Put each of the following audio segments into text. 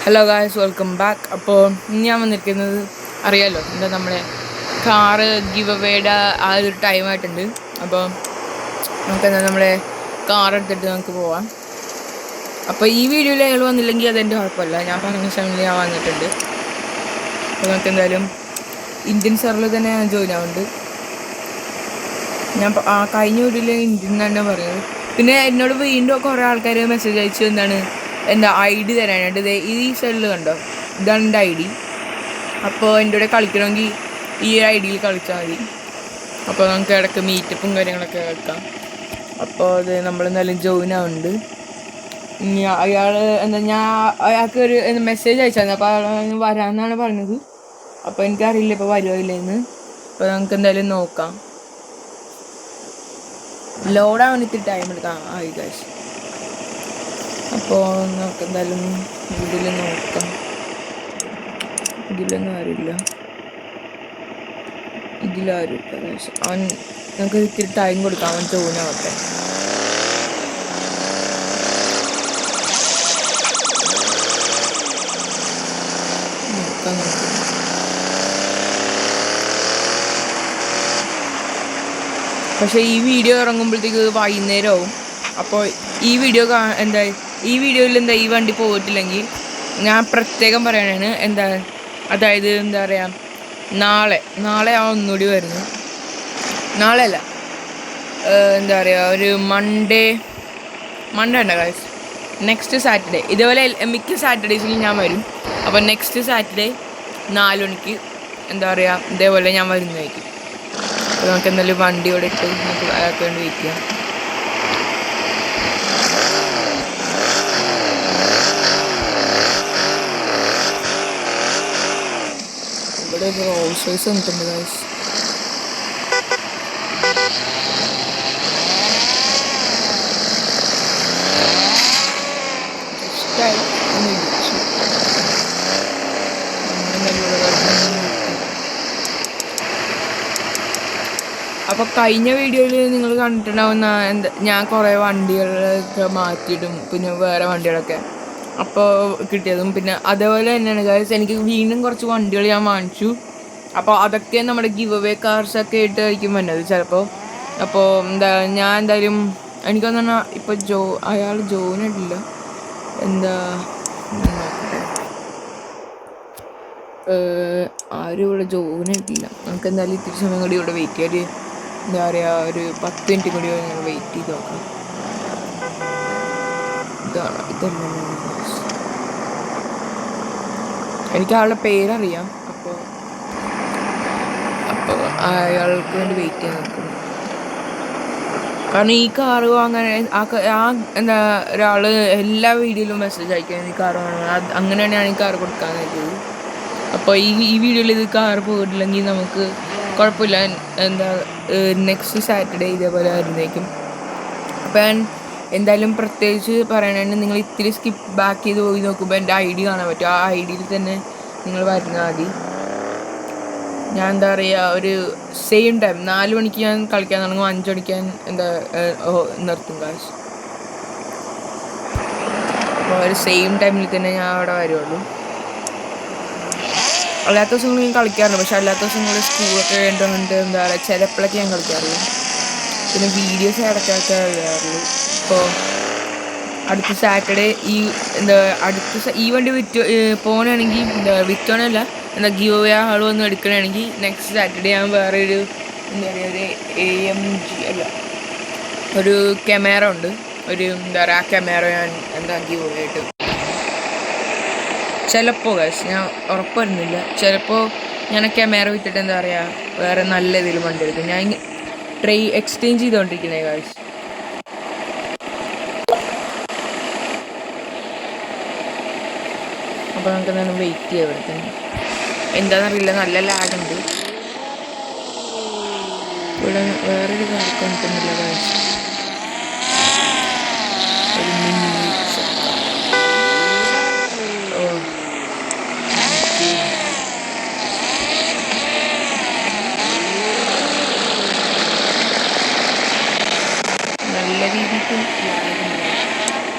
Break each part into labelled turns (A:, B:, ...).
A: Hello guys, welcome back. അപ്പോൾ ഞാൻ വന്നിരിക്കുന്നത് അറിയാമല്ലോ, എന്താ നമ്മുടെ കാറ് ഗിവ് അവേയുടെ ആ ഒരു ടൈമായിട്ടുണ്ട്. അപ്പോൾ നമുക്കെന്താ നമ്മുടെ കാർ എടുത്തിട്ട് നമുക്ക് പോവാം. അപ്പോൾ ഈ വീഡിയോയിൽ അയാൾ വന്നില്ലെങ്കിൽ അതെൻ്റെ കുഴപ്പമില്ല, ഞാൻ പറഞ്ഞ സമയത്ത് ഞാൻ വന്നിട്ടുണ്ട്. അപ്പോൾ നമുക്ക് എന്തായാലും ഇന്ത്യൻ സെർവറിൽ തന്നെ ഞാൻ ജോയിൻ ആവുന്നുണ്ട്. ഞാൻ കഴിഞ്ഞ വീഡിയോയിൽ ഇന്ത്യൻ തന്നെ പറയുന്നത്. പിന്നെ എന്നോട് വീണ്ടും കുറേ ആൾക്കാർ മെസ്സേജ് അയച്ചു, എന്താ ID തരാനായിട്ട്. ഈ സെല്ലിൽ കണ്ടോ, ഇതാണ് എൻ്റെ ID. അപ്പോൾ എൻ്റെ കൂടെ കളിക്കണമെങ്കിൽ ഈ ID കളിച്ചാൽ മതി. അപ്പോൾ നമുക്ക് ഇടയ്ക്ക് മീറ്റപ്പും കാര്യങ്ങളൊക്കെ വെക്കാം. അപ്പോൾ അത് നമ്മളെന്തായാലും ജോയിൻ ആവുന്നുണ്ട്. അയാൾ അയാൾക്ക് ഒരു മെസ്സേജ് അയച്ചായിരുന്നു. അപ്പോൾ അയാൾ വരാമെന്നാണ് പറഞ്ഞത്. അപ്പോൾ എനിക്കറിയില്ല ഇപ്പോൾ വരുമോ ഇല്ലെന്ന്. അപ്പോൾ നമുക്ക് എന്തായാലും നോക്കാം. ലോഡാവാൻ ഇത്തിരി ടൈം എടുക്കാം ഗൈസ്. അപ്പോൾ നമുക്ക് എന്തായാലും ഇതിൽ നോക്കാം. ഇതിലൊന്നും ആരുമില്ല, ഇതിലാരുമില്ല ഗൈസ്. നമുക്ക് ഇത്തിരി ടൈം കൊടുക്കാം, അവൻ ജോയിനാവട്ടെ. നോക്കാം നമുക്ക്. പക്ഷേ ഈ വീഡിയോ ഇറങ്ങുമ്പോഴത്തേക്ക് വൈകുന്നേരമാവും. അപ്പോൾ ഈ വീഡിയോയിൽ ഈ വണ്ടി പോയിട്ടില്ലെങ്കിൽ ഞാൻ പ്രത്യേകം പറയണതാണ്. അതായത് എന്താ പറയുക, നാളെ ആ ഒന്നുകൂടി വരുന്നു. നാളെ അല്ല, എന്താ പറയുക, ഒരു മൺഡേ ഉണ്ട് ഗൈസ്. Next Saturday. ഇതേപോലെ മിക്ക സാറ്റർഡേസിലും ഞാൻ വരും. അപ്പോൾ നെക്സ്റ്റ് സാറ്റർഡേ 4 മണിക്ക് എന്താ പറയുക, ഇതേപോലെ ഞാൻ വരുന്നതായിരിക്കും. അപ്പോൾ നമുക്ക് എന്തായാലും വണ്ടി ഇവിടെ ഇട്ട് നമുക്ക് അയാൾക്ക് വേണ്ടി വെയിറ്റ് ചെയ്യാം. ഇവിടെ ഒരു റോൾസ് റോയ്സ് വന്നിട്ടുണ്ട് ഗൈസ്. അപ്പോൾ കഴിഞ്ഞ വീഡിയോയിൽ നിങ്ങൾ കണ്ടിട്ടുണ്ടാവുന്ന ഞാൻ കുറേ വണ്ടികളൊക്കെ മാറ്റിയിട്ടും പിന്നെ വേറെ വണ്ടികളൊക്കെ അപ്പോൾ കിട്ടിയതും പിന്നെ അതേപോലെ തന്നെയാണ് ഗൈസ്. എനിക്ക് വീണ്ടും കുറച്ച് വണ്ടികൾ ഞാൻ വാങ്ങിച്ചു. അപ്പോൾ അതൊക്കെ നമ്മുടെ ഗിവ് അവേ കാർസൊക്കെ ആയിട്ടായിരിക്കും വന്നത് ചിലപ്പോൾ. അപ്പോൾ ഞാൻ എന്തായാലും എനിക്കൊന്നും പറഞ്ഞാൽ ഇപ്പോൾ അയാൾ ജോയിനായിട്ടില്ല. ആരും ഇവിടെ ജോയിനായിട്ടില്ല. നമുക്ക് എന്തായാലും ഇത്തിരി സമയം കൂടി ഇവിടെ വെയിറ്റ് ചെയ്യാൻ, എന്താ പറയുക, ഒരു 10 മിനിറ്റ് കൂടി ഞങ്ങൾ വെയിറ്റ് ചെയ്ത് നോക്കാം. ഇതല്ല എനിക്ക് ആളുടെ പേരറിയാം. അപ്പോൾ അയാൾക്ക് വേണ്ടി വെയിറ്റ് ചെയ്യാൻ നോക്കുന്നു. കാരണം ഈ കാറ് വാങ്ങാൻ ഒരാൾ എല്ലാ വീഡിയോയിലും മെസ്സേജ് അയക്കാൻ ഈ കാറ് വാങ്ങാൻ, അങ്ങനെയാണ് ഞാൻ ഈ കാറ് കൊടുക്കാൻ പറ്റിയത്. അപ്പോൾ ഈ വീഡിയോയിൽ ഇത് കാറ് പോയിട്ടില്ലെങ്കിൽ നമുക്ക് കുഴപ്പമില്ല, നെക്സ്റ്റ് സാറ്റർഡേ ഇതേപോലെ വരുന്നേക്കും. അപ്പോൾ ഞാൻ എന്തായാലും പ്രത്യേകിച്ച് പറയണത്, നിങ്ങൾ ഇത്തിരി സ്കിപ്പ് ബാക്ക് ചെയ്ത് പോയി നോക്കുമ്പോൾ എൻ്റെ ID കാണാൻ പറ്റും. ആ ID തന്നെ നിങ്ങൾ വരുന്നാൽ മതി. ഞാൻ എന്താ പറയുക, ഒരു സെയിം ടൈം 4 മണിക്ക് ഞാൻ കളിക്കാൻ തുടങ്ങും, 5 മണിക്ക് ഞാൻ നിർത്തും കാശ്. അപ്പോൾ ഒരു സെയിം ടൈമിൽ തന്നെ ഞാൻ അവിടെ വരുള്ളൂ. അല്ലാത്ത ദിവസങ്ങളിൽ ഞാൻ കളിക്കാറുണ്ട്, പക്ഷെ അല്ലാത്ത ദിവസങ്ങളിൽ സ്കൂളൊക്കെ വേണ്ടതുകൊണ്ട് എന്താ പറയുക, ചിലപ്പോഴൊക്കെ ഞാൻ കളിക്കാറുള്ളൂ. പിന്നെ വീഡിയോസ് ഇടയ്ക്കൊക്കെ അറിയാറുള്ളൂ. അപ്പോൾ അടുത്ത സാറ്റർഡേ ഈ വണ്ടി പോകണമെങ്കിൽ വിറ്റോണല്ല, ഗിവ് അവേ ആൾ വന്ന് എടുക്കണമെങ്കിൽ നെക്സ്റ്റ് സാറ്റർഡേ ഞാൻ വേറെ ഒരു ഒരു AMG അല്ല, ഒരു ക്യാമറ ഉണ്ട്. ആ ക്യാമറ ഞാൻ ഗിവ് അവേ ആയിട്ട് ചിലപ്പോൾ ഗൈസ്, ഞാൻ ഉറപ്പ് വരുന്നില്ല, ചിലപ്പോൾ ഞാൻ ക്യാമറ വിറ്റിട്ട് വേറെ നല്ല ഇതിലും വണ്ടി എടുക്കും. ഞാൻ എക്സ്ചേഞ്ച് ചെയ്തുകൊണ്ടിരിക്കുന്നത് ഗൈസ്. അപ്പോൾ നമുക്ക് എന്താണ് വെയിറ്റ് ചെയ്യാം ഇവിടെ തന്നെ. എന്താണെന്നറിയില്ല, നല്ല ലാഗുണ്ട്. ഇവിടെ വേറൊരു കാർ കൊണ്ടുവന്നില്ല ഗൈസ്. നല്ല രീതിക്ക്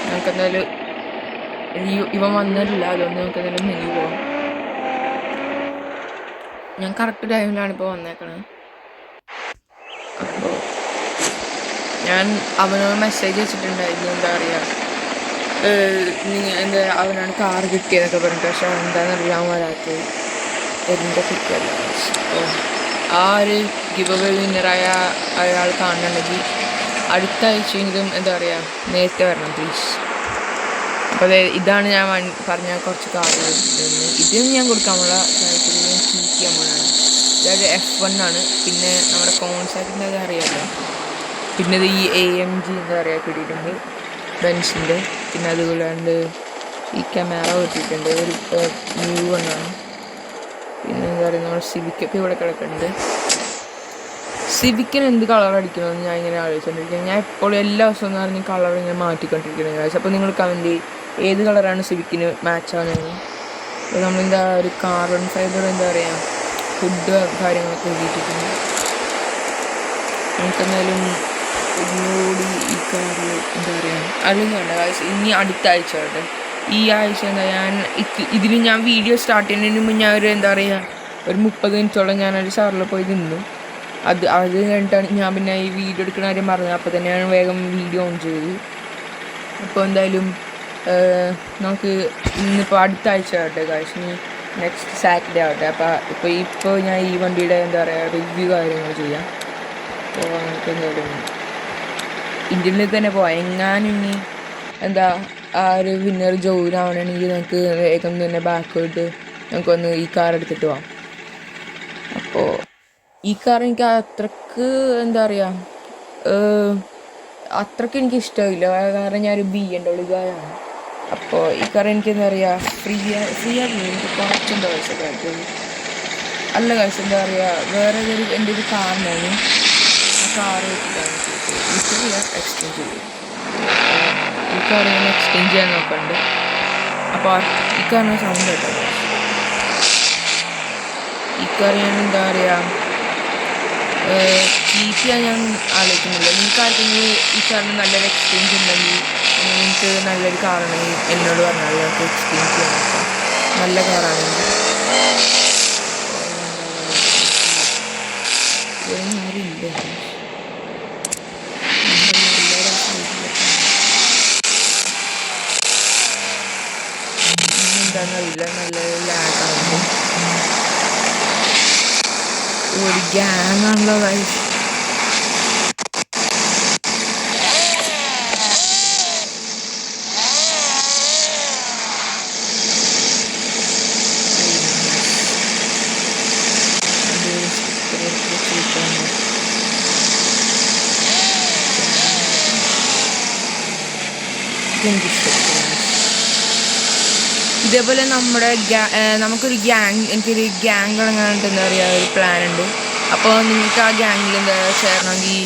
A: നമുക്കെന്തായാലും ഇവൻ വന്നിട്ടില്ല, അതുകൊണ്ട് നമുക്ക് എന്തെങ്കിലും മെനു പോവാം. ഞാൻ കറക്റ്റ് ടൈമിലാണ് ഇപ്പോൾ വന്നേക്കണത്. അപ്പോൾ ഞാൻ അവനോട് മെസ്സേജ് വെച്ചിട്ടുണ്ടായിരുന്നു, എന്താ പറയുക, എന്താ അവനാണ് കാർ കിട്ടിയതൊക്കെ പറഞ്ഞിട്ട്. പക്ഷെ എന്താണെന്നറിയാൻ വരാത്തത് എൻ്റെ കുറ്റമല്ല. അപ്പോൾ ആ ഒരു ഗിവ് അവേ വിന്നറായ അയാൾ കാണുന്നുണ്ടെങ്കിൽ അടുത്ത ആഴ്ചയെങ്കിലും എന്താ പറയുക നേരത്തെ വരണം പ്ലീസ്. അപ്പോൾ ഇതാണ് ഞാൻ പറഞ്ഞ കുറച്ച് കാറുകൾ. ഇതും ഞാൻ കൊടുക്കാൻ പോല ഞാൻ ചൂസ് ചെയ്യാൻ പോലാണ്. അതായത് F1 ആണ്. പിന്നെ നമ്മുടെ കോൺസാറ്റിൻ്റെ അത് അറിയാമല്ലോ. പിന്നെ ഇത് ഈ AMG എന്താ പറയുക കിട്ടിയിട്ടുണ്ട്, ബെൻസിൻ്റെ. പിന്നെ അതുകൂടാണ്ട് ഈ ക്യാമറ കിട്ടിയിട്ടുണ്ട്, ഒരു ന്യൂ വണ്ണാണ്. പിന്നെ എന്താ പറയുക നമ്മുടെ സിവിക്കൊക്കെ ഇവിടെ കിടക്കുന്നുണ്ട്. സിവിക്കിന് എന്ത് കളർ അടിക്കണമെന്ന് ഞാൻ ഇങ്ങനെ ആലോചിച്ചുകൊണ്ടിരിക്കുന്നത്. ഞാൻ എപ്പോഴും എല്ലാ ദിവസവും എന്ന് പറഞ്ഞ് കളർ ഇങ്ങനെ മാറ്റിക്കൊണ്ടിരിക്കുന്നത് കാര്യം. അപ്പോൾ നിങ്ങൾ കമൻറ്റ് ഏത് കളറാണ് സിവിക്കിന് മാച്ച് ആവുന്നത്. അപ്പോൾ നമ്മളെന്താ ഒരു കാർബൺ ഫൈബർ എന്താ പറയുക ഫുഡ് കാര്യങ്ങളൊക്കെ എഴുതിയിട്ടുണ്ട്. നമുക്കെന്തായാലും ഒന്നുകൂടി ഈ കാറിൽ എന്താ പറയുക അല്ലെങ്കിൽ വേണ്ട കാര്യം ഇനി അടുത്ത ആഴ്ച കേട്ടെ. ഈ ആഴ്ച എന്താ ഞാൻ ഇതിന് ഞാൻ വീഡിയോ സ്റ്റാർട്ട് ചെയ്യുന്നതിന് മുമ്പ് ഞാൻ ഒരു എന്താ പറയുക ഒരു 30 മിനിറ്റോളം ഞാനൊരു സാറിൽ പോയി നിന്നു. അത് കഴിഞ്ഞിട്ടാണ് ഞാൻ പിന്നെ ഈ വീഡിയോ എടുക്കുന്ന കാര്യം പറഞ്ഞത്. അപ്പോൾ തന്നെ ഞാൻ വേഗം വീഡിയോ ഓൺ ചെയ്തു. അപ്പോൾ എന്തായാലും നമുക്ക് ഇന്നിപ്പോൾ അടുത്ത ആഴ്ച ആവട്ടെ കാശ്, നെക്സ്റ്റ് സാറ്റർഡേ ആവട്ടെ. അപ്പോൾ ഇപ്പോൾ ഞാൻ ഈ വണ്ടിയുടെ എന്താ പറയുക റിവ്യൂ കാര്യങ്ങൾ ചെയ്യാം. അപ്പോൾ നമുക്ക് എന്തായാലും ഇന്ത്യയിൽ തന്നെ പോവാം. എങ്ങാനും ഇനി എന്താ ആ ഒരു വിന്നർ ജോയിൻ ആവണമെങ്കിൽ നമുക്ക് വേഗം തന്നെ ബാക്കോട്ട് നമുക്കൊന്ന് ഈ കാർ എടുത്തിട്ട് പോവാം. അപ്പോൾ ഈ കാർ എനിക്ക് അത്രക്ക് എന്താ പറയുക അത്രക്ക് എനിക്ക് ഇഷ്ടമില്ല. കാരണം ഞാനൊരു BMW കാറാണ്. അപ്പോൾ ഈ കാർ എനിക്ക് എന്താ പറയുക ഫ്രീ ആയിരുന്നു. എനിക്ക് കുറച്ചെന്താ പൈസ അല്ല കാശ് എന്താ പറയുക വേറെ എൻ്റെ ഒരു കാറിനാണ്. ആ കാറ് വെച്ചിട്ടാണ് എക്സ്ചേഞ്ച് ചെയ്തു. ഈ കാർ ഞാൻ എക്സ്ചേഞ്ച് ചെയ്യാൻ നോക്കുന്നുണ്ട്. അപ്പോൾ ഈ കാറിന് സൗണ്ട് കേട്ടോ. ഈ കാർ ഞാൻ എന്താ പറയുക കീപ്പ് ചെയ്യാൻ ഞാൻ ആലോചിക്കുന്നില്ല. നിങ്ങൾക്ക് ആർക്കെങ്കിലും ഈ കാറിന് നല്ലൊരു എക്സ്ചേഞ്ച് ഉണ്ടെങ്കിൽ നിങ്ങൾക്ക് നല്ലൊരു കാറുണ്ടെങ്കിൽ എന്നോട് പറഞ്ഞാൽ ഞങ്ങൾക്ക് എക്സ്ചേഞ്ച് ചെയ്യാൻ നോക്കാം. നല്ല കാറാണെങ്കിൽ ആരുമില്ല. എന്താണെന്നറിയില്ല, നല്ലൊരു ലാഗാകുമ്പോൾ ഒരു ഗ്യാങ്ങാണല്ലോ ഗൈസ്. ഇതേപോലെ നമുക്കൊരു എനിക്കൊരു ഗ്യാങ് തുടങ്ങാനായിട്ട് എന്താ പറയുക ഒരു പ്ലാൻ ഉണ്ട്. അപ്പോൾ നിങ്ങൾക്ക് ആ ഗ്യാങ്ങിൽ എന്താ ചേരണമെങ്കിൽ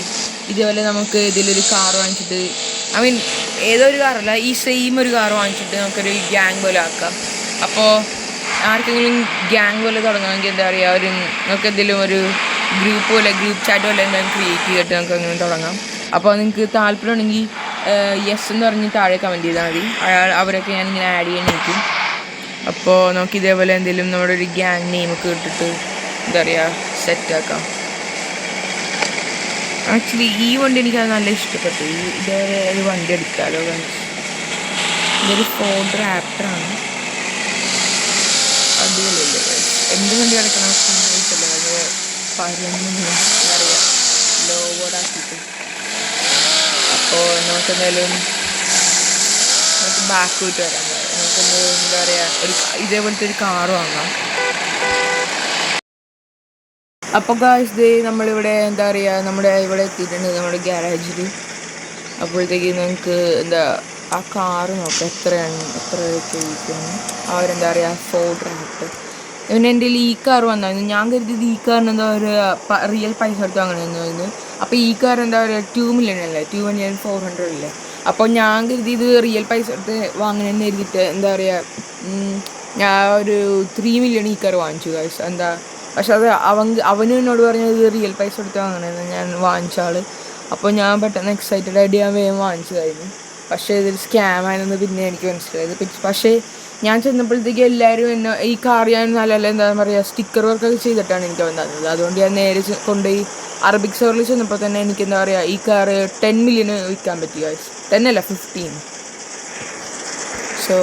A: ഇതേപോലെ നമുക്ക് ഇതിലൊരു കാർ വാങ്ങിച്ചിട്ട് ഏതോ ഒരു കാറല്ല, ഈ സെയിം ഒരു കാർ വാങ്ങിച്ചിട്ട് നമുക്കൊരു ഗ്യാങ് പോലെ ആക്കാം. അപ്പോൾ ആർക്കെങ്കിലും ഗ്യാങ് പോലെ തുടങ്ങണമെങ്കിൽ എന്താ പറയുക നമുക്ക് എന്തെങ്കിലും ഒരു ഗ്രൂപ്പ് ചാറ്റ് പോലെ എന്തെങ്കിലും ക്രിയേറ്റ് ചെയ്തിട്ട് നമുക്ക് അങ്ങനെ തുടങ്ങാം. അപ്പോൾ നിങ്ങൾക്ക് താല്പര്യമുണ്ടെങ്കിൽ യെസ് എന്ന് പറഞ്ഞ് താഴെ കമൻറ്റ് ചെയ്താൽ മതി. അവരൊക്കെ ഞാനിങ്ങനെ ആഡ് ചെയ്യാനിരിക്കും. അപ്പോൾ നമുക്ക് ഇതേപോലെ എന്തെങ്കിലും നമ്മുടെ ഒരു ഗ്യാങ് നെയിമൊക്കെ ഇട്ടിട്ട് എന്താ പറയുക സെറ്റാക്കാം. ആക്ച്വലി ഈ വണ്ടി എനിക്കത് നല്ല ഇഷ്ടപ്പെട്ടു. ഇതേപോലെ ഒരു വണ്ടി എടുക്കാമല്ലോ. ഇതൊരു ഫോർഡ് റാപ്റ്ററാണ്. അടിപൊളിയല്ലേ? എന്ത് വണ്ടി എടുക്കണം ആവശ്യമല്ലേ? അത് എന്താ പറയുക ലോ ബോർഡാക്കിയിട്ട്. അപ്പോൾ നമുക്കെന്തായാലും നമുക്ക് ബാക്ക് വിട്ട് വരാൻ നമുക്കൊന്ന് എന്താ പറയുക ഇതേപോലത്തെ ഒരു കാറ് വാങ്ങാം. അപ്പോൾ ഗായ്സ് നമ്മളിവിടെ എന്താ പറയുക നമ്മുടെ ഇവിടെ എത്തിയിട്ടുണ്ട് നമ്മുടെ ഗ്യാരേജിൽ. അപ്പോഴത്തേക്ക് നമുക്ക് എന്താ ആ കാറ് നോക്കാം എത്ര ചോദിക്കുന്നു. അവരെന്താ പറയുക ഫോർഡ് റാപ്റ്റർ. പിന്നെ എൻ്റെ ഈ കാർ വന്നായിരുന്നു. ഞാൻ കരുതിയത് ഈ കാറിന് എന്താ പറയുക റിയൽ പൈസ എടുത്ത് വാങ്ങണമെന്ന് പറയുന്നത്. അപ്പോൾ ഈ കാർ എന്താ പറയുക 2 മില്യൺ അല്ലേ, 2,400,000 അല്ലേ. അപ്പോൾ ഞാൻ കരുതിയത് റിയൽ പൈസ എടുത്ത് വാങ്ങണമെന്ന് കരുതിയിട്ട് എന്താ പറയുക ഞാൻ ഒരു 3 മില്യൺ ഈ കാർ വാങ്ങിച്ചു ഗൈസ്. എന്താ പക്ഷെ അത് അവനും എന്നോട് പറഞ്ഞത് റിയൽ പൈസ എടുത്ത് വാങ്ങണമെന്ന് ഞാൻ വാങ്ങിച്ച ആൾ. അപ്പോൾ ഞാൻ പെട്ടെന്ന് എക്സൈറ്റഡ് ആയിട്ട് ഞാൻ വേഗം വാങ്ങിച്ചതായിരുന്നു. പക്ഷേ ഇതൊരു സ്കാം ആയിരുന്നു പിന്നെ എനിക്ക് മനസ്സിലായത്. പക്ഷേ ഞാൻ ചെന്നപ്പോഴത്തേക്ക് എല്ലാവരും എന്നെ ഈ കാർ ഞാൻ നല്ല എന്താ പറയുക സ്റ്റിക്കർ വർക്കൊക്കെ ചെയ്തിട്ടാണ് എനിക്ക് വന്നത്. അതുകൊണ്ട് ഞാൻ നേരെ കൊണ്ടുപോയി അറബിക് സ്റ്റോറിൽ ചെന്നപ്പോൾ തന്നെ എനിക്ക് എന്താ പറയുക ഈ കാർ 10 മില്യൺ വിൽക്കാൻ പറ്റി ഗൈസ്. 10 അല്ല 15. സോ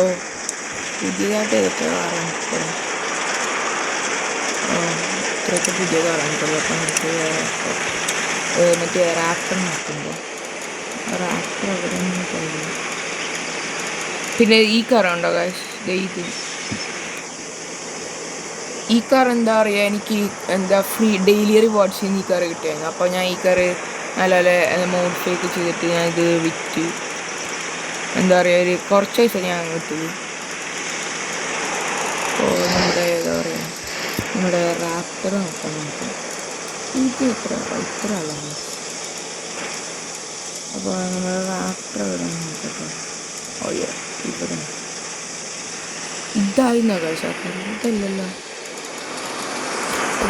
A: പുതിയതായിട്ട് ഏതൊക്കെ കാറാണ് ഇത്രയൊക്കെ പുതിയ കാറാണ്. അപ്പം നമുക്ക് മറ്റേ റാപ്പർ നോക്കുമ്പോൾ റാപ്പർ അവിടെ നിന്ന് കഴിയും. പിന്നെ ഈ കാറുണ്ടോ ഗൈസ്? ഇത് ഈ കാർ എന്താ പറയുക, എനിക്ക് എന്താ ഫ്രീ ഡെയിലി റിവാർഡ്സ് ചെയ്യുന്ന ഈ കാർ കിട്ടിയായിരുന്നു. അപ്പോൾ ഞാൻ ഈ കാർ നല്ല നല്ല മോഡിഫൈ ഒക്കെ ചെയ്തിട്ട് ഞാൻ ഇത് വിറ്റ് എന്താ പറയുക ഒരു കുറച്ച് പൈസ ഞാൻ വിറ്റത്. അപ്പോൾ നമ്മുടെ എന്താ പറയുക നമ്മുടെ റാപ്പർ നോക്കാം നമുക്ക്. എനിക്ക് ഇത്ര അല്ല. അപ്പോൾ നമ്മുടെ റാപ്പർ ഇവിടെ നോക്കട്ടെ. ഓയ്യോ ഇവിടെ ഇതായിരുന്നോ കഴിച്ചാൽ ഇതല്ലല്ലോ,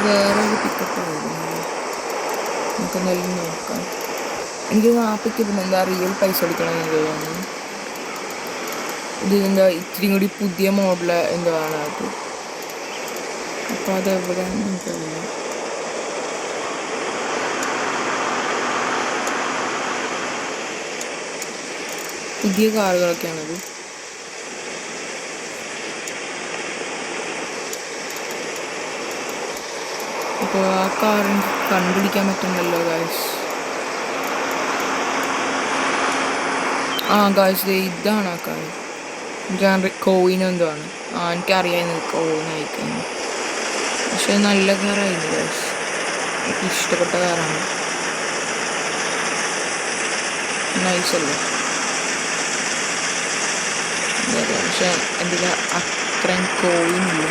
A: വേറെ ഒരു പിക്കപ്പ് ആയിരുന്നു. നമുക്ക് എന്തായാലും നോക്കാം. എനിക്ക് നാപ്പിക്ക് പിന്നെ എന്താ റിയൽ പൈസ കൊടുക്കണമെന്ന് തോന്നുന്നു. ഇത് എന്താ ഇത്തിരി കൂടി പുതിയ മോഡൽ എന്തോ ആണ് അത്. അപ്പോൾ അതെവിടെ നമുക്കറിയാം. പുതിയ കാറുകളൊക്കെയാണത്. അപ്പോൾ ആ കാർ കണ്ടുപിടിക്കാൻ പറ്റുന്നല്ലോ ഗായ്സ്. ആ ഗായ്സ് ഇതാണ് ആ കാർ. ഞാൻ കോയിന് എന്തോ ആണ്. എനിക്കറിയാമായിരുന്നു കോയിൻ അയക്കുന്നു. പക്ഷെ നല്ല കാറായിരുന്നു ഗായ്സ്. എനിക്ക് ഇഷ്ടപ്പെട്ട കാറാണ്. നൈസല്ലേ? പക്ഷെ എൻ്റെ അത്രയും കോയിനില്ല.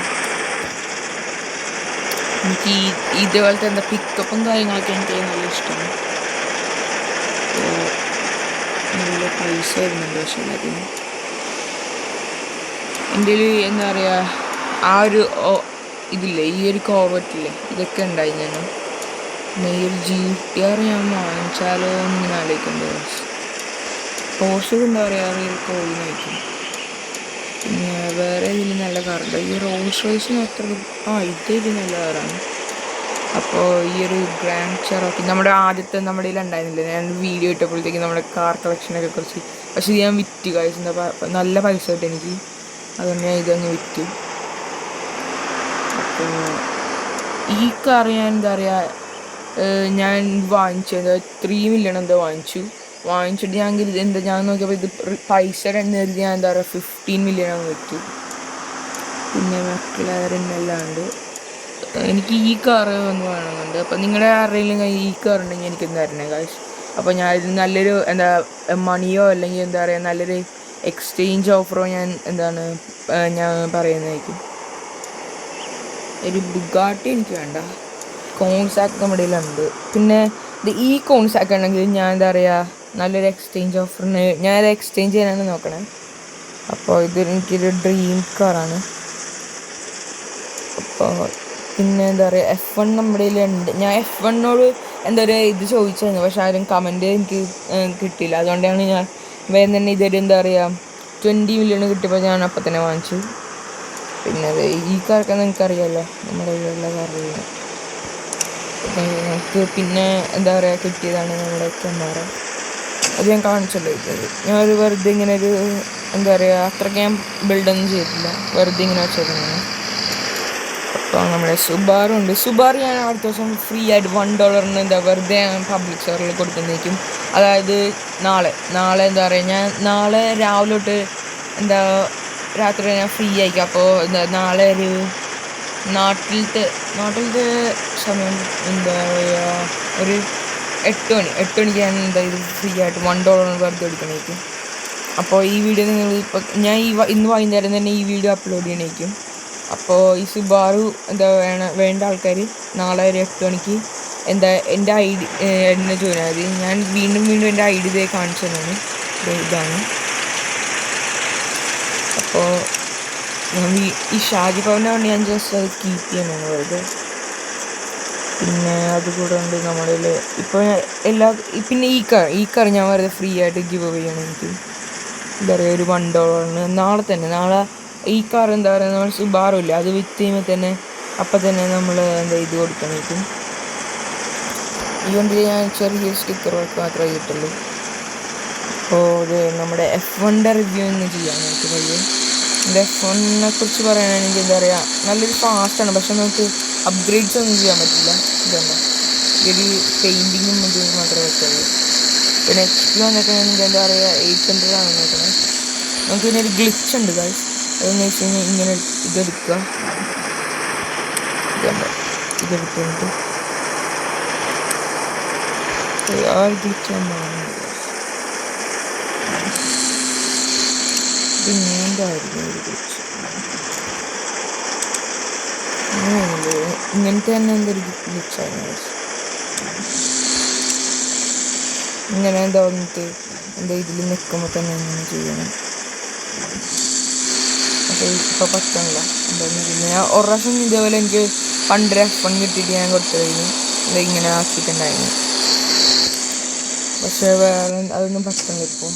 A: എനിക്ക് ഇതേപോലത്തെ എന്താ പിക്കപ്പും കാര്യങ്ങളൊക്കെ എനിക്ക് നല്ല ഇഷ്ടമാണ്. നല്ല പൈസ വരുന്നുണ്ട്. പക്ഷെ അതിന് എൻ്റെ എന്താ പറയുക ആ ഒരു ഇതില്ലേ, ഈ ഒരു കോർവറ്റില്ലേ, ഇതൊക്കെ ഉണ്ടായി ഞാൻ. പിന്നെ ഈ ഒരു GTR ഞാൻ വാങ്ങിച്ചാലോ എന്നിങ്ങനെ ആലോചിക്കുന്നുണ്ട്. പോർഷ് എന്താ പറയുക റിയൽ കോയിനായിരിക്കും. പിന്നെ വേറെ ഇതിൽ നല്ല കാറുണ്ട്. ഈ റോൾസ് റോയ്സിന് അത്ര ഇത് നല്ല കാറാണ്. അപ്പോൾ ഈ ഒരു ഗ്രാൻഡ് ചെറോക്കി നമ്മുടെ ആദ്യത്തെ നമ്മുടെ ഇതിൽ ഉണ്ടായിരുന്നില്ല. ഞാൻ വീഡിയോ ഇട്ടപ്പോഴത്തേക്ക് നമ്മുടെ കാർ കളക്ഷനൊക്കെ കുറിച്ച്. പക്ഷേ ഇത് ഞാൻ വിറ്റ് കഴിച്ചു. എന്താ നല്ല പൈസ കിട്ടും എനിക്ക്. അതുകൊണ്ട് ഞാൻ ഇതൊന്ന് വിറ്റു. അപ്പോൾ ഈ കാർ ഞാൻ എന്താ പറയുക ഞാൻ വാങ്ങിച്ചത് 3 മില്യൺ എന്തോ വാങ്ങിച്ചിട്ട് ഞാൻ നോക്കിയപ്പോൾ ഇത് പൈസ എന്ന് കരുതി ഞാൻ എന്താ പറയുക 15 മില്യൺ അങ്ങ് വെച്ചു. പിന്നെ മക്കളാരും അല്ലാണ്ട് എനിക്ക് ഈ കാറ് ഒന്ന് വേണമെന്നുണ്ട്. അപ്പം നിങ്ങളുടെ ആരുടെയും ഈ കാർ ഉണ്ടെങ്കിൽ എനിക്കൊന്ന് തരണേ കാശ്. അപ്പോൾ ഞാൻ നല്ലൊരു എന്താ മണിയോ അല്ലെങ്കിൽ എന്താ പറയുക നല്ലൊരു എക്സ്ചേഞ്ച് ഓഫറോ ഞാൻ പറയുന്നതായിരിക്കും. ഒരു ബുഗാട്ടി എനിക്ക് വേണ്ട. കോൺസാക്ക് നമ്മുടെ കയ്യിലുണ്ട്. പിന്നെ ഈ കോൺസാക്ക് ഉണ്ടെങ്കിൽ ഞാൻ എന്താ പറയുക നല്ലൊരു എക്സ്ചേഞ്ച് ഓഫറിന് ഞാനത് എക്സ്ചേഞ്ച് ചെയ്യാനാണ് നോക്കണേ. അപ്പോൾ ഇത് എനിക്കൊരു ഡ്രീം കാറാണ്. അപ്പോൾ പിന്നെ എന്താ പറയുക F1 നമ്മുടെ കയ്യിലുണ്ട്. ഞാൻ F1 എന്താ പറയുക ഇത് ചോദിച്ചായിരുന്നു. പക്ഷെ ആരും കമൻറ്റ് എനിക്ക് കിട്ടിയില്ല. അതുകൊണ്ടാണ് ഞാൻ വേഗം തന്നെ ഇതൊരു എന്താ പറയുക 20 മില്യൺ കിട്ടിയപ്പോൾ ഞാൻ അപ്പം തന്നെ വാങ്ങിച്ചു. പിന്നെ ഈ കാറൊക്കെ നിങ്ങൾക്കറിയാമല്ലോ നമ്മുടെ കയ്യിലുള്ള കാറുകൾ. നമുക്ക് പിന്നെ എന്താ പറയുക കിട്ടിയതാണ് നമ്മുടെ ക്യാമറ. അത് ഞാൻ കാണിച്ചല്ലോ. ഞാനൊരു വെറുതെ ഇങ്ങനെ ഒരു എന്താ പറയുക അത്രയ്ക്ക് ഞാൻ ബിൽഡൊന്നും ചെയ്തിട്ടില്ല. വെറുതെ ഇങ്ങനെ വെച്ചേക്കുന്നതാണ്. അപ്പോൾ നമ്മുടെ സുബാറു ഉണ്ട്. സുബാറു ഞാൻ അടുത്ത ദിവസം ഫ്രീ ആയിട്ട് $1 എന്താ വെറുതെ പബ്ലിക് സ്റ്റോറിൽ കൊടുക്കുന്നേക്കും. അതായത് നാളെ എന്താ പറയുക ഞാൻ നാളെ രാവിലെ തൊട്ട് എന്താ രാത്രി ഞാൻ ഫ്രീ ആയിരിക്കും. അപ്പോൾ നാളെ ഒരു നാട്ടിലത്തെ സമയം എന്താ പറയുക ഒരു 8 മണിക്ക് ഞാൻ എന്താ ഇത് ഫ്രീ ആയിട്ട് $1 വെറുതെ എടുക്കണേക്കും. അപ്പോൾ ഈ വീഡിയോ നിങ്ങൾ ഞാൻ ഇന്ന് വൈകുന്നേരം തന്നെ ഈ വീഡിയോ അപ്ലോഡ് ചെയ്യണേക്കും. അപ്പോൾ ഈ സുബാറു എന്താ വേണ്ട ആൾക്കാർ നാളെ ഒരു 8 മണിക്ക് എന്താ എൻ്റെ എന്നെ ചോദിച്ചാൽ മതി. ഞാൻ വീണ്ടും എൻ്റെ ഇതേ കാണിച്ചു തന്നാണ്. ഇതാണ്. അപ്പോൾ ഈ ഷാജി പവൻ്റെ കൊണ്ട് ഞാൻ ജസ്റ്റ് അത് കീപ്പ് ചെയ്യണമാണ് വെറുതെ. പിന്നെ അതുകൂടാണ്ട് നമ്മളിൽ ഇപ്പോൾ പിന്നെ ഈ കാർ ഞാൻ വെറുതെ ഫ്രീ ആയിട്ട് ഗിവ് അവേ ചെയ്യണം. എനിക്ക് എന്താ പറയുക ഒരു $1 നാളെ ഈ കാർ എന്താ പറയുക, നമ്മൾ സുബാറു ഇല്ല, അത് വിറ്റ് ചെയ്യുമ്പോൾ തന്നെ അപ്പം തന്നെ നമ്മൾ എന്താ ഇത് കൊടുക്കണേക്കും. ഈ വണ്ടിയിൽ ഞാൻ ചെറിയ സ്റ്റിക്കർ വർക്ക് മാത്രമേ കിട്ടുള്ളൂ. അപ്പോൾ ഇത് നമ്മുടെ F1ൻ്റെ റിവ്യൂ ഒന്ന് ചെയ്യാം നമുക്ക് പയ്യെ. എൻ്റെ F1നെ കുറിച്ച് പറയുകയാണെങ്കിൽ എന്താ പറയുക, നല്ലൊരു ഫാസ്റ്റാണ്, പക്ഷെ നമുക്ക് അപ്ഗ്രേഡ്സ് ഒന്നും ചെയ്യാൻ പറ്റില്ല. ഇതുണ്ടോ, ഒരു പെയിൻറ്റിങ്ങും ഇത് മാത്രമേ പറ്റുള്ളൂ. പിന്നെ HP വന്നിട്ടുണ്ടെങ്കിൽ എന്താ പറയുക 800 ആണ് വന്നിരിക്കുന്നത്. നമുക്ക് പിന്നെ ഒരു ഗ്ലിച്ച് ഉണ്ട് ഗൈസ്. അതെന്ന് വെച്ച് കഴിഞ്ഞാൽ ഇങ്ങനെ ഇതെടുക്കുക, ഇതുണ്ടോ, ഇതെടുത്തിട്ട് ആ ഗ്ലിച്ച് ഇത് നീണ്ടായിരുന്നു ഒരു ഗ്ലിച്ച്. ഇങ്ങനത്തെ തന്നെ എന്തൊരു ഗ്ലിച്ചായിരുന്നു. ഇങ്ങനെ എന്താ വന്നിട്ട് എന്താ ഇതിൽ നിൽക്കുമ്പോൾ തന്നെ ഇങ്ങനെ ചെയ്യണം. പക്ഷേ ഇപ്പോൾ പറ്റണില്ല. എന്താണെന്ന് ഞാൻ ഒരു പ്രാവശ്യം ഇതേപോലെ എനിക്ക് പണ്ട് F1 കിട്ടിയിട്ട് ഞാൻ കൊടുത്തതായിരുന്നു, ഇത് ഇങ്ങനെ ആക്കിയിട്ടുണ്ടായിരുന്നു. പക്ഷേ വേറെ അതൊന്നും പറ്റണില്ല ഇപ്പോൾ.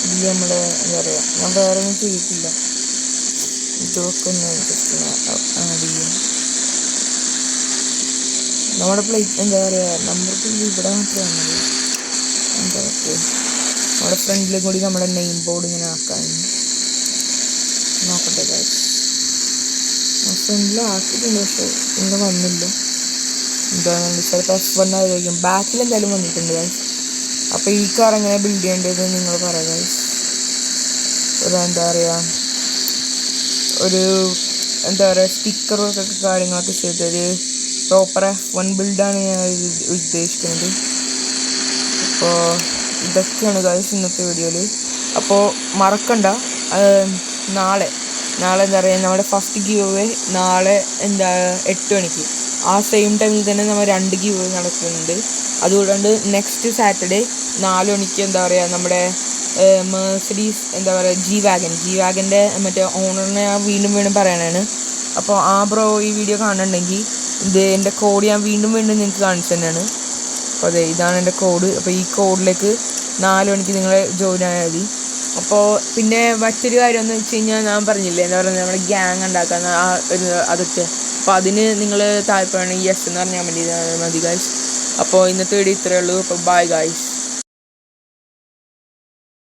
A: ഇത് നമ്മുടെ എന്താ പറയുക, ഞാൻ വേറെ ഒന്നും ചെയ്തിട്ടില്ല. ഇതൊക്കെ ഒന്ന് ജസ്റ്റ് ആഡ് ചെയ്യും. നമ്മുടെ പ്ലേറ്റ് എന്താ പറയുക, നമ്പർ പ്ലേറ്റ് ഇവിടെ മാത്രമാണ്. എന്താ പറയുക, നമ്മുടെ ഫ്രണ്ടിലും കൂടി നമ്മുടെ നെയിം ബോർഡ് ഇങ്ങനെ ആക്കാൻ നോക്കട്ടെ ഗൈസ്. ഫ്രണ്ടിൽ ആക്കിയിട്ടുണ്ട്, പക്ഷേ ഇങ്ങനെ വന്നില്ല. എന്താണെന്ന് ചിലപ്പോൾ F1 ആയിരിക്കും. ബാക്കിൽ എന്തായാലും വന്നിട്ടുണ്ട് ഗൈസ്. അപ്പോൾ ഈ കാർ എങ്ങനെ ബിൽഡ് ചെയ്യേണ്ടതെന്ന് നിങ്ങൾ പറയാം ഗൈസ്. ഒരു എന്താ പറയുക, ഒരു എന്താ പറയുക സ്റ്റിക്കർ വർക്കൊക്കെ കാര്യങ്ങളൊക്കെ ചെയ്തൊരു പ്രോപ്പർ F1 ബിൽഡാണ് ഞാൻ ഉദ്ദേശിക്കുന്നത്. അപ്പോൾ ഇതൊക്കെയാണ് ഗൈസ് ഇന്നത്തെ വീഡിയോയിൽ. അപ്പോൾ മറക്കണ്ട, നാളെ എന്താ പറയുക, നമ്മുടെ ഫസ്റ്റ് ഗിവ് അവേ നാളെ എന്താ 8 മണിക്ക് ആ സെയിം ടൈമിൽ തന്നെ നമ്മൾ 2 ഗിവ് അവേ നടക്കുന്നുണ്ട്. അതുകൊണ്ട് നെക്സ്റ്റ് സാറ്റർഡേ 4 മണിക്ക് എന്താ പറയുക, നമ്മുടെ മെഴ്സിഡീസ് എന്താ പറയുക ജി വാഗൻ്റെ മറ്റേ ഓണറിനെ ഞാൻ വീണ്ടും പറയാനാണ്. അപ്പോൾ ആ ബ്രോ ഈ വീഡിയോ കാണുന്നുണ്ടെങ്കിൽ ഇത് എൻ്റെ കോഡ് ഞാൻ വീണ്ടും നിങ്ങൾക്ക് കാണിച്ചു തന്നെയാണ്. അപ്പോൾ അതെ, ഇതാണ് എൻ്റെ കോഡ്. അപ്പോൾ ഈ കോഡിലേക്ക് 4 മണിക്ക് നിങ്ങൾ ജോയിൻ ആയാൽ മതി. അപ്പോൾ പിന്നെ മറ്റൊരു കാര്യം എന്ന് വെച്ച് കഴിഞ്ഞാൽ, ഞാൻ പറഞ്ഞില്ലേ എന്താ പറയുക, നമ്മുടെ ഗ്യാങ് ഉണ്ടാക്കുന്ന ആ ഒരു അതൊക്കെ. അപ്പോൾ അതിന് നിങ്ങൾ താല്പര്യമാണെങ്കിൽ യെസ് എന്ന് പറഞ്ഞാൽ മതി ഗൈസ്. അപ്പോൾ ഇന്നത്തെ വീഡിയോ ഇത്രയേ ഉള്ളൂ. അപ്പോൾ ബൈ ഗൈസ്.